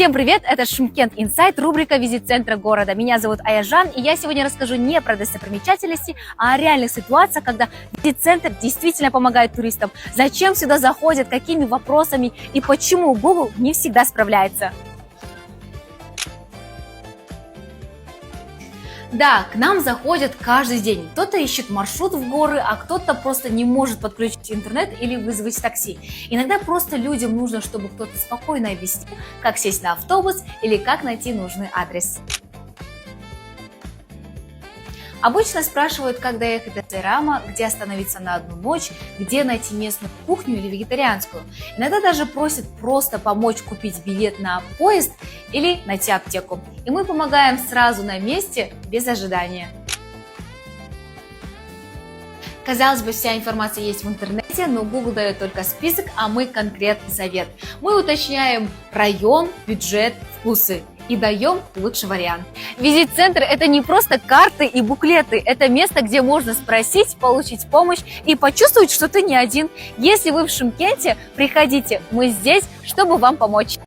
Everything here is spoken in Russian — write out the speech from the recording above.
Всем привет, это Шымкент Инсайт, рубрика «Визит-центра города». Меня зовут Аяжан, и я сегодня расскажу не про достопримечательности, а о реальных ситуациях, когда визит-центр действительно помогает туристам. Зачем сюда заходят, какими вопросами и почему Google не всегда справляется. Да, к нам заходят каждый день. Кто-то ищет маршрут в горы, а кто-то просто не может подключить интернет или вызвать такси. Иногда просто людям нужно, чтобы кто-то спокойно объяснил, как сесть на автобус или как найти нужный адрес. Обычно спрашивают, как доехать до Сайрама, где остановиться на одну ночь, где найти местную кухню или вегетарианскую. Иногда даже просят просто помочь купить билет на поезд или найти аптеку. И мы помогаем сразу на месте, без ожидания. Казалось бы, вся информация есть в интернете, но Google дает только список, а мы конкретный совет. Мы уточняем район, бюджет, вкусы и даем лучший вариант. Визит-центр – это не просто карты и буклеты, это место, где можно спросить, получить помощь и почувствовать, что ты не один. Если вы в Шымкенте, приходите, мы здесь, чтобы вам помочь.